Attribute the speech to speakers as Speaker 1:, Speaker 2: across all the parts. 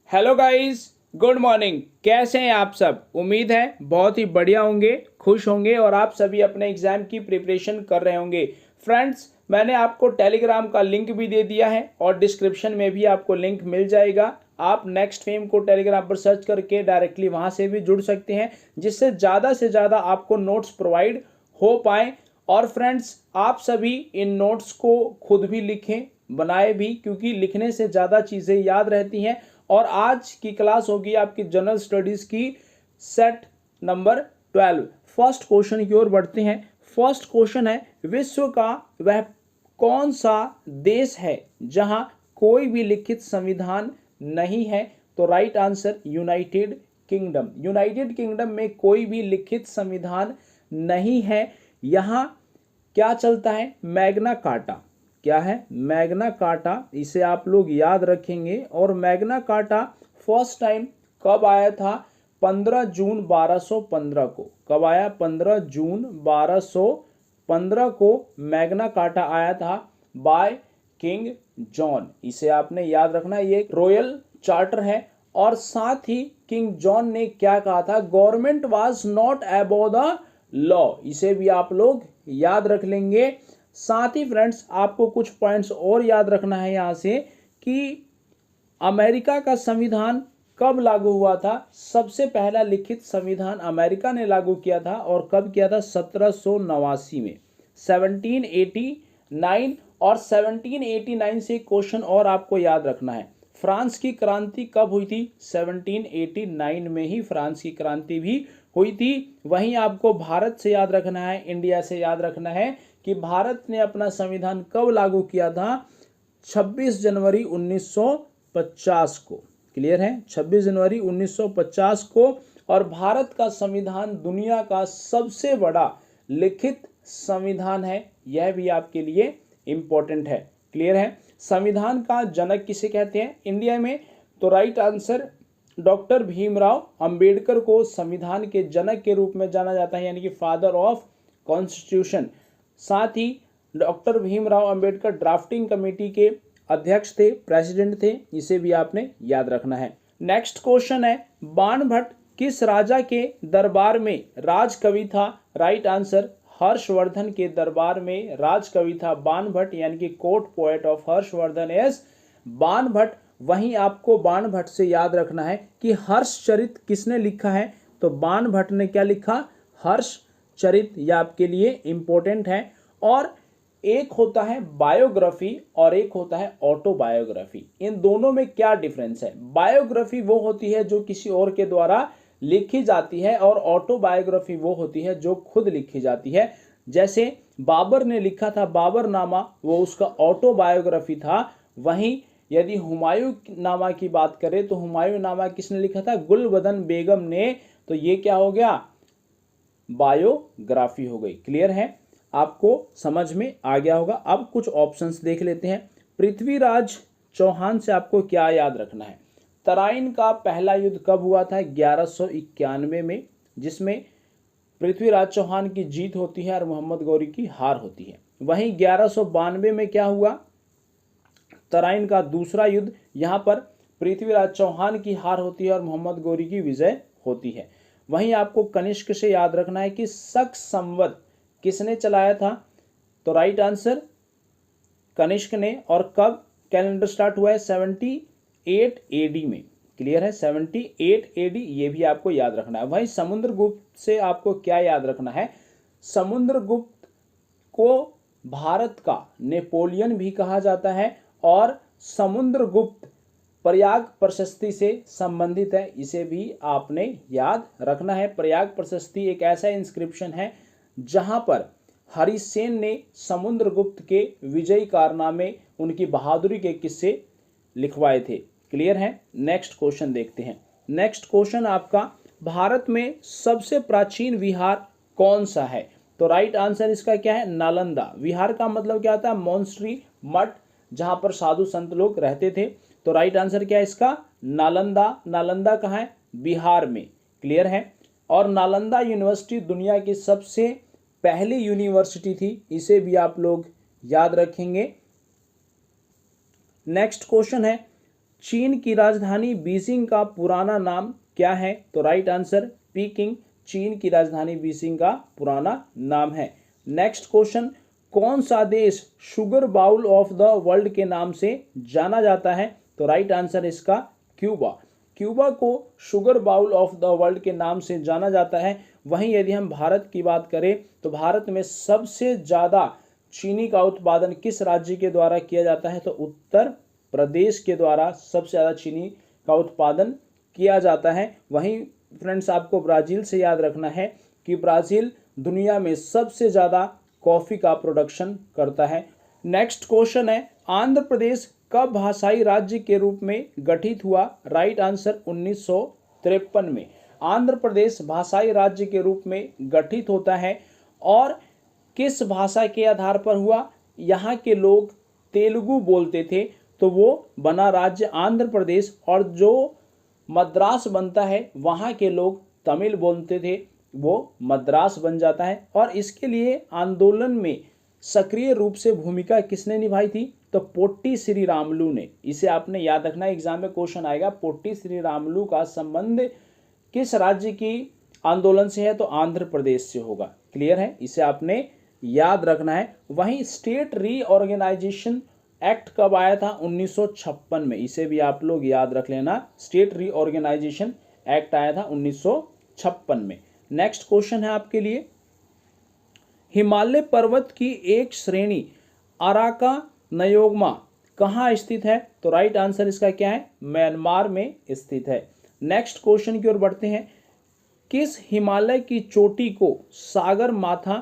Speaker 1: Hello guys, good morning. कैसे हैं आप सब? उम्मीद है बहुत ही बढ़िया होंगे, खुश होंगे और आप सभी अपने एग्जाम की प्रिपरेशन कर रहे होंगे। फ्रेंड्स, मैंने आपको टेलीग्राम का लिंक भी दे दिया है और डिस्क्रिप्शन में भी आपको लिंक मिल जाएगा। आप नेक्स्ट फेम को टेलीग्राम पर सर्च करके डायरेक्टली वहां से भी जुड़ सकते हैं, जिससे ज़्यादा से ज़्यादा आपको नोट्स प्रोवाइड हो पाए। और फ्रेंड्स, आप सभी इन नोट्स को खुद भी लिखें, बनाए भी, क्योंकि लिखने से ज़्यादा चीज़ें याद रहती हैं। और आज की क्लास होगी आपकी जनरल स्टडीज की सेट नंबर 12। फर्स्ट क्वेश्चन की ओर बढ़ते हैं। फर्स्ट क्वेश्चन है, विश्व का वह कौन सा देश है जहां कोई भी लिखित संविधान नहीं है? तो right answer United kingdom. United kingdom में कोई भी लिखित संविधान नहीं है। यहां क्या चलता है? Magna carta. क्या है? Magna carta. इसे आप लोग याद रखेंगे। और मैग्ना कार्टा फर्स्ट टाइम कब आया था? 15 जून 1215 को। कब आया? 15 जून 1215 को मैग्ना कार्टा आया था बाय किंग जॉन। इसे आपने याद रखना है, ये रॉयल चार्टर है। और साथ ही किंग जॉन ने क्या कहा था? Government was not above the law. इसे भी आप लोग याद रख लेंगे। साथ ही फ्रेंड्स, आपको कुछ पॉइंट्स और याद रखना है यहां से कि अमेरिका का संविधान कब लागू हुआ था? सबसे पहला लिखित संविधान अमेरिका ने लागू किया था। और कब किया था? 1789 में, 1789। और 1789 से क्वेश्चन और आपको याद रखना है, फ्रांस की क्रांति कब हुई थी? 1789 में ही फ्रांस की क्रांति भी हुई थी। वहीं आपको भारत से याद रखना है, इंडिया से याद रखना है कि भारत ने अपना संविधान कब लागू किया था? 26 जनवरी 1950 को। क्लियर है? 26 जनवरी 1950 को। और भारत का संविधान दुनिया का सबसे बड़ा लिखित संविधान है, यह भी आपके लिए इंपॉर्टेंट है। क्लियर है? संविधान का जनक किसे कहते हैं इंडिया में? तो right answer, doctor Bhimrao Ambedkar को संविधान के जनक के रूप में जाना जाता है, यानी कि फादर ऑफ कॉन्स्टिट्यूशन। साथ ही doctor Bhimrao Ambedkar drafting committee के अध्यक्ष थे, प्रेसिडेंट थे। इसे भी आपने याद रखना है। नेक्स्ट क्वेश्चन है, बाणभट्ट किस राजा के दरबार में राजकवि था? राइट आंसर, हर्षवर्धन के दरबार में राजकवि था बाणभट्ट, यानी कि court poet of Harshvardhan is Banabhatta. वहीं आपको बाणभट्ट से याद रखना है कि हर्षचरित किसने लिखा है? तो बाणभट्ट ने क्या लिखा? हर्षचरित। यह आपके लिए इंपॉर्टेंट है। और एक होता है बायोग्राफी और एक होता है ऑटोबायोग्राफी। इन दोनों में क्या डिफरेंस है? बायोग्राफी वो होती है जो किसी और के द्वारा लिखी जाती है, और ऑटोबायोग्राफी वो होती है जो खुद लिखी जाती है। जैसे बाबर ने लिखा था बाबरनामा, वो उसका ऑटोबायोग्राफी था। वहीं यदि हुमायूं नामा की बात करें तो हुमायूं नामा किसने लिखा था? गुलबदन बेगम ने। तो ये क्या हो गया? बायोग्राफी हो गई। क्लियर है? आपको समझ में आ गया होगा। अब कुछ ऑप्शंस देख लेते हैं। पृथ्वीराज चौहान से आपको क्या याद रखना है? तराइन का पहला युद्ध कब हुआ था? 1191 में, जिसमें पृथ्वीराज चौहान की जीत होती है और मोहम्मद गौरी की हार होती है। वहीं 1192 में क्या हुआ? तराइन का दूसरा युद्ध। यहां पर पृथ्वीराज चौहान की हार होती है और मोहम्मद गौरी की विजय होती है। वहीं आपको कनिष्क से याद रखना है कि शक संवत किसने चलाया था? तो राइट आंसर, कनिष्क ने। और कब कैलेंडर स्टार्ट हुआ है? 78 एडी में। क्लियर है? 78 एडी, ये भी आपको याद रखना है। वहीं समुद्रगुप्त से आपको क्या याद रखना है? समुद्रगुप्त को भारत का नेपोलियन भी कहा जाता है। और समुद्रगुप्त प्रयाग प्रशस्ति से संबंधित है, इसे भी आपने याद रखना है। प्रयाग प्रशस्ति एक ऐसा इंस्क्रिप्शन है जहां पर हरिसेन ने समुद्रगुप्त के विजयी कारनामे, उनकी बहादुरी के किस्से लिखवाए थे। क्लियर है? नेक्स्ट क्वेश्चन देखते हैं। नेक्स्ट क्वेश्चन आपका, भारत में सबसे प्राचीन विहार कौन सा है? तो राइट आंसर इसका क्या है? नालंदा। विहार का मतलब क्या होता है? मॉन्स्ट्री, मठ, जहां पर साधु संत लोग रहते थे। तो राइट आंसर क्या है इसका? नालंदा। नालंदा कहाँ है? बिहार में। क्लियर है? और नालंदा यूनिवर्सिटी दुनिया की सबसे पहली यूनिवर्सिटी थी, इसे भी आप लोग याद रखेंगे। नेक्स्ट क्वेश्चन है, चीन की राजधानी बीजिंग का पुराना नाम क्या है? तो राइट आंसर पीकिंग चीन की राजधानी बीजिंग का पुराना नाम है। नेक्स्ट क्वेश्चन, कौन सा देश sugar bowl of the world के नाम से जाना जाता है? तो राइट आंसर इसका क्यूबा। क्यूबा को sugar bowl of the world के नाम से जाना जाता है। वहीं यदि हम भारत की बात करें तो भारत में सबसे ज़्यादा चीनी का उत्पादन किस राज्य के द्वारा किया जाता है? तो उत्तर प्रदेश के द्वारा सबसे ज़्यादा चीनी का उत्पादन किया जाता है। वहीं फ्रेंड्स आपको ब्राज़ील से याद रखना है कि ब्राज़ील दुनिया में सबसे ज़्यादा कॉफ़ी का प्रोडक्शन करता है। नेक्स्ट क्वेश्चन है, आंध्र प्रदेश कब भाषाई राज्य के रूप में गठित हुआ? राइट आंसर 1953 में आंध्र प्रदेश भाषाई राज्य के रूप में गठित होता है। और किस भाषा के आधार पर हुआ? यहाँ के लोग तेलुगु बोलते थे तो वो बना राज्य आंध्र प्रदेश, और जो मद्रास बनता है वहाँ के लोग तमिल बोलते थे, वो मद्रास बन जाता है। और इसके लिए आंदोलन में सक्रिय रूप से भूमिका किसने निभाई थी? तो पोट्टी श्री रामुलू ने। इसे आपने याद रखना, एग्जाम में क्वेश्चन आएगा पोट्टी श्री रामुलू का संबंध किस राज्य की आंदोलन से है? तो आंध्र प्रदेश से होगा। क्लियर है, इसे आपने याद रखना है। वहीं स्टेट रीऑर्गेनाइजेशन एक्ट कब आया था? 1956 में। इसे भी आप लोग याद रख लेना, स्टेट रीऑर्गेनाइजेशन एक्ट आया था 1956 में। नेक्स्ट क्वेश्चन है आपके लिए, हिमालय पर्वत की एक श्रेणी अराका नयोगमा कहाँ स्थित है? तो राइट आंसर इसका क्या है? म्यांमार में स्थित है। नेक्स्ट क्वेश्चन की ओर बढ़ते हैं, किस हिमालय की चोटी को सागर माथा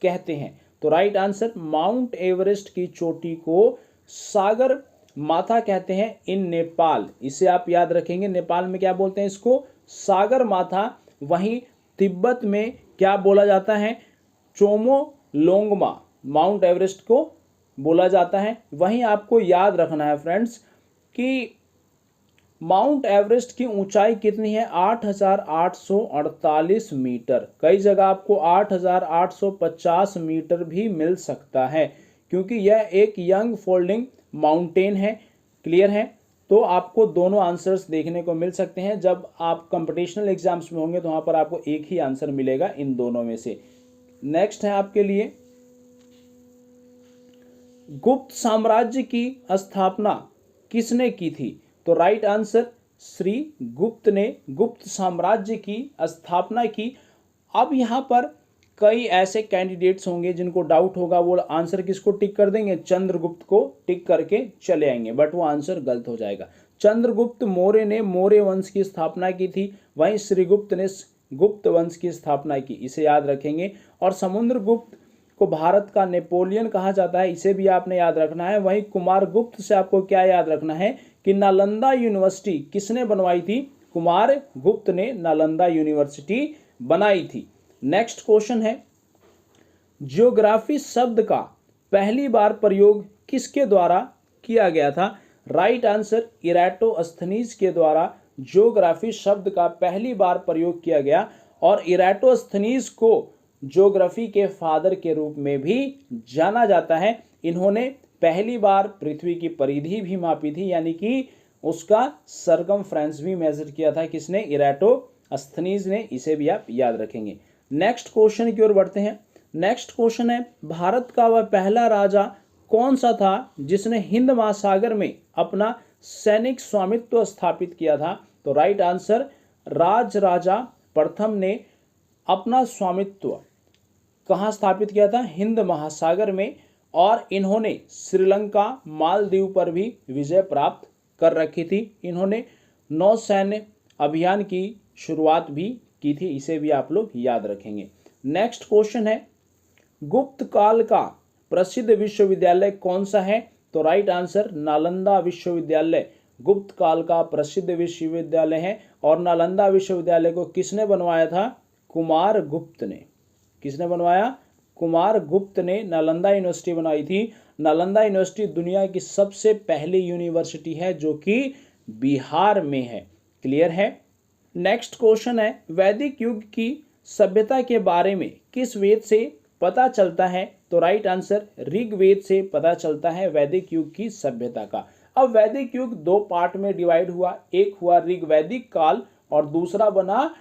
Speaker 1: कहते हैं? तो राइट आंसर माउंट एवरेस्ट की चोटी को सागर माथा कहते हैं इन नेपाल। इसे आप याद रखेंगे, नेपाल में क्या बोलते हैं इसको? सागर माथा। वहीं तिब्बत में क्या बोला जाता है? चोमो लोंगमा माउंट एवरेस्ट को बोला जाता है। वहीं आपको याद रखना है फ्रेंड्स कि माउंट एवरेस्ट की ऊंचाई कितनी है? 8,848 मीटर। कई जगह आपको 8,850 मीटर भी मिल सकता है, क्योंकि यह एक यंग फोल्डिंग माउंटेन है। क्लियर है, तो आपको दोनों आंसर्स देखने को मिल सकते हैं। जब आप कंपटीशनल एग्जाम्स में होंगे तो वहां पर आपको एक ही आंसर मिलेगा इन दोनों में से। नेक्स्ट है आपके लिए, गुप्त साम्राज्य की स्थापना किसने की थी? तो राइट आंसर श्री गुप्त ने गुप्त साम्राज्य की स्थापना की। अब यहाँ पर कई ऐसे कैंडिडेट्स होंगे जिनको डाउट होगा, वो आंसर किसको टिक कर देंगे? चंद्रगुप्त को टिक करके चले आएंगे, बट वो आंसर गलत हो जाएगा। चंद्रगुप्त मौर्य ने मौर्य वंश की स्थापना की थी, वहीं श्रीगुप्त ने गुप्त वंश की स्थापना की। इसे याद रखेंगे। और समुद्रगुप्त को भारत का नेपोलियन कहा जाता है, इसे भी आपने याद रखना है। वहीं कुमार गुप्त से आपको क्या याद रखना है कि नालंदा यूनिवर्सिटी किसने बनवाई थी? कुमार गुप्त ने नालंदा यूनिवर्सिटी बनाई थी। नेक्स्ट क्वेश्चन है, ज्योग्राफी शब्द का पहली बार प्रयोग किसके द्वारा किया गया था? राइट आंसर इराटोस्थनीज के द्वारा ज्योग्राफी शब्द का पहली बार प्रयोग किया गया। और इराटोस्थनीज को ज्योग्राफी के फादर के रूप में भी जाना जाता है। इन्होंने पहली बार पृथ्वी की परिधि भी मापी थी, यानी कि उसका सरकमफ्रेंस भी मेजर किया था। किसने? इराटोस्थनीज ने। इसे भी आप याद रखेंगे। नेक्स्ट क्वेश्चन की ओर बढ़ते हैं। नेक्स्ट क्वेश्चन है, भारत का वह पहला राजा कौन सा था जिसने हिंद महासागर में अपना सैनिक स्वामित्व स्थापित किया था? तो राइट आंसर राजराजा प्रथम ने अपना स्वामित्व कहाँ स्थापित किया था? हिंद महासागर में। और इन्होंने श्रीलंका मालदीव पर भी विजय प्राप्त कर रखी थी। इन्होंने नौसैन्य अभियान की शुरुआत भी की थी। इसे भी आप लोग याद रखेंगे। नेक्स्ट क्वेश्चन है, गुप्त काल का प्रसिद्ध विश्वविद्यालय कौन सा है? तो राइट आंसर नालंदा विश्वविद्यालय गुप्त काल का प्रसिद्ध विश्वविद्यालय है। और नालंदा विश्वविद्यालय को किसने बनवाया था? कुमार गुप्त ने। किसने बनवाया? कुमार गुप्त ने नालंदा यूनिवर्सिटी बनाई थी। नालंदा यूनिवर्सिटी दुनिया की सबसे पहली यूनिवर्सिटी है जो कि बिहार में है। क्लियर है। नेक्स्ट क्वेश्चन है, वैदिक युग की सभ्यता के बारे में किस वेद से पता चलता है? तो राइट आंसर ऋग्वेद से पता चलता है वैदिक युग की सभ्यता का। अब वैदिक युग दो पार्ट में डिवाइड हुआ, एक हुआ ऋग्वैदिक काल और दूसरा बना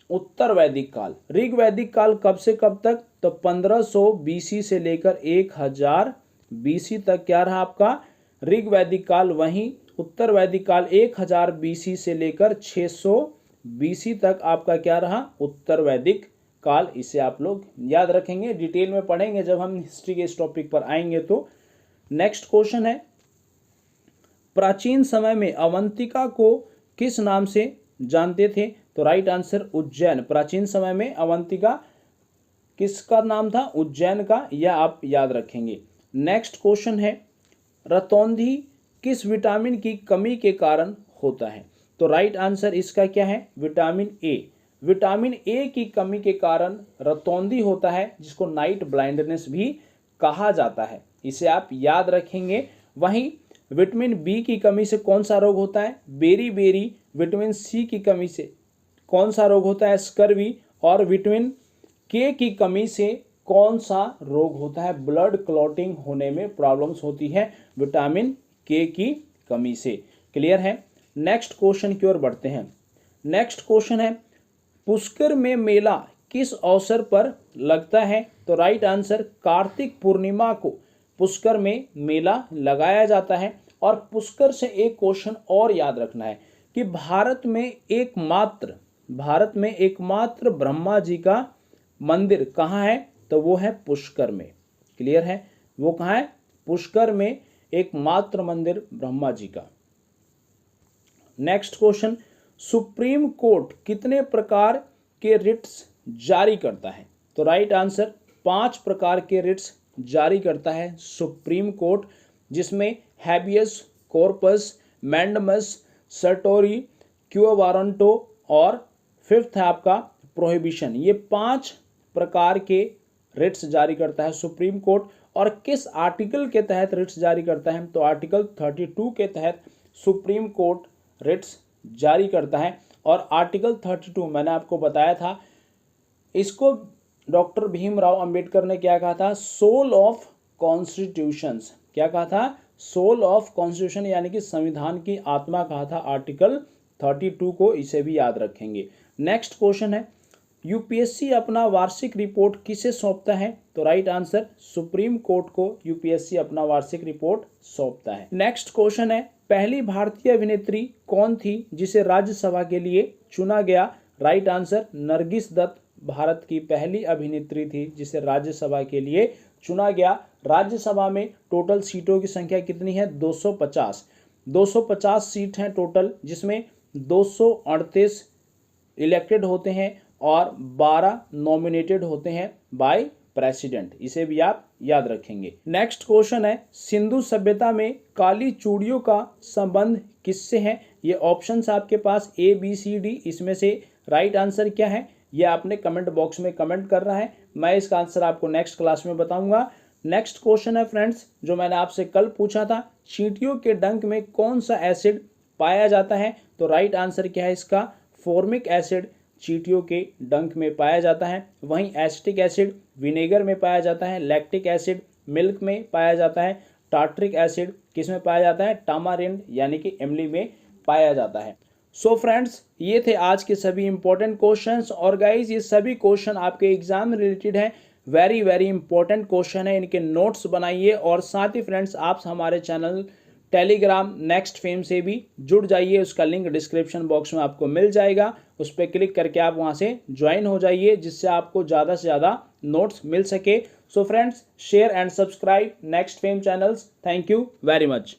Speaker 1: उत्तर वैदिक काल। ऋग्वैदिक काल कब से कब तक, तो 1500 बीसी से लेकर 1000 बीसी तक क्या रहा आपका ऋग्वैदिक काल। वहीं उत्तर वैदिक काल 1000 बीसी से लेकर 600 बीसी तक आपका क्या रहा उत्तर वैदिक काल। इसे आप लोग याद रखेंगे, डिटेल में पढ़ेंगे जब हम हिस्ट्री के इस टॉपिक पर आएंगे तो। नेक्स्ट क्वेश्चन है, प्राचीन समय में अवंतिका को किस नाम से जानते थे, तो राइट आंसर उज्जैन। प्राचीन समय में अवंतिका किसका नाम था, उज्जैन का, यह आप याद रखेंगे। नेक्स्ट क्वेश्चन है, रतौंधी किस विटामिन की कमी के कारण होता है, तो राइट आंसर इसका क्या है विटामिन ए। विटामिन ए की कमी के कारण रतौंधी होता है, जिसको नाइट ब्लाइंडनेस भी कहा जाता है, इसे आप याद रखेंगे। वहीं विटामिन बी की कमी से कौन सा रोग होता है, बेरी बेरी। विटामिन सी की कमी से कौन सा रोग होता है, स्कर्वी। और विटामिन के की कमी से कौन सा रोग होता है, ब्लड क्लॉटिंग होने में प्रॉब्लम्स होती है विटामिन के की कमी से। क्लियर है। नेक्स्ट क्वेश्चन की ओर बढ़ते हैं। नेक्स्ट क्वेश्चन है, पुष्कर में मेला किस अवसर पर लगता है, तो राइट आंसर कार्तिक पूर्णिमा को पुष्कर में मेला लगाया जाता है। और पुष्कर से एक क्वेश्चन और याद रखना है कि भारत में एकमात्र ब्रह्मा जी का मंदिर कहाँ है, तो वो है पुष्कर में। क्लियर है, वो कहाँ है, पुष्कर में एकमात्र मंदिर ब्रह्मा जी का। नेक्स्ट क्वेश्चन, सुप्रीम कोर्ट कितने प्रकार के रिट्स जारी करता है, तो राइट आंसर 5 प्रकार के रिट्स जारी करता है सुप्रीम कोर्ट, जिसमें habeas corpus, mandamus, certiorari, quo warranto और 5th है आपका प्रोहिबिशन। ये 5 प्रकार के रिट्स जारी करता है सुप्रीम कोर्ट। और किस आर्टिकल के तहत रिट्स जारी करता है, तो आर्टिकल 32 के तहत सुप्रीम कोर्ट रिट्स जारी करता है। और आर्टिकल 32 मैंने आपको बताया था, इसको डॉक्टर भीमराव अंबेडकर ने क्या कहा था, सोल ऑफ कॉन्स्टिट्यूशंस। क्या कहा था, सोल ऑफ कॉन्स्टिट्यूशन, यानी कि संविधान की आत्मा कहा था आर्टिकल 32 को, इसे भी याद रखेंगे। नेक्स्ट क्वेश्चन है, यूपीएससी अपना वार्षिक रिपोर्ट किसे सौंपता है, तो राइट आंसर सुप्रीम कोर्ट को यूपीएससी अपना वार्षिक रिपोर्ट सौंपता है। नेक्स्ट क्वेश्चन है, पहली भारतीय अभिनेत्री कौन थी जिसे राज्यसभा के लिए चुना गया, राइट आंसर नरगिस दत्त भारत की पहली अभिनेत्री थी जिसे राज्यसभा के लिए चुना गया। राज्यसभा में टोटल सीटों की संख्या कितनी है, 250 सीट हैं टोटल, जिसमें 238 इलेक्टेड होते हैं और 12 नॉमिनेटेड होते हैं बाय प्रेसिडेंट, इसे भी आप याद रखेंगे। नेक्स्ट क्वेश्चन है, सिंधु सभ्यता में काली चूड़ियों का संबंध किससे है, ये ऑप्शंस आपके पास A B C D, इसमें से राइट आंसर क्या है, ये आपने कमेंट बॉक्स में कमेंट करना है, मैं इसका आंसर आपको नेक्स्ट क्लास में बताऊंगा। नेक्स्ट क्वेश्चन है फ्रेंड्स, जो मैंने आपसे कल पूछा था, चींटियों के डंक में कौन सा एसिड पाया जाता है, तो राइट आंसर क्या है इसका, फॉर्मिक एसिड चींटियों के डंक में पाया जाता है। वहीं एसिटिक एसिड विनेगर में पाया जाता है, लैक्टिक एसिड मिल्क में पाया जाता है, टार्ट्रिक एसिड किस में पाया जाता है, टामारिंड यानी कि इमली में पाया जाता है। सो फ्रेंड्स, ये थे आज के सभी इंपॉर्टेंट क्वेश्चंस। और गाइज, ये सभी क्वेश्चन आपके एग्जाम रिलेटेड है, वेरी वेरी इंपॉर्टेंट क्वेश्चन है, इनके नोट्स बनाइए। और साथ ही फ्रेंड्स, आप हमारे चैनल टेलीग्राम नेक्स्ट फेम से भी जुड़ जाइए, उसका लिंक डिस्क्रिप्शन बॉक्स में आपको मिल जाएगा, उस पर क्लिक करके आप वहां से ज्वाइन हो जाइए, जिससे आपको ज़्यादा से ज़्यादा नोट्स मिल सके। So friends, share and subscribe next fame channels. Thank you very much.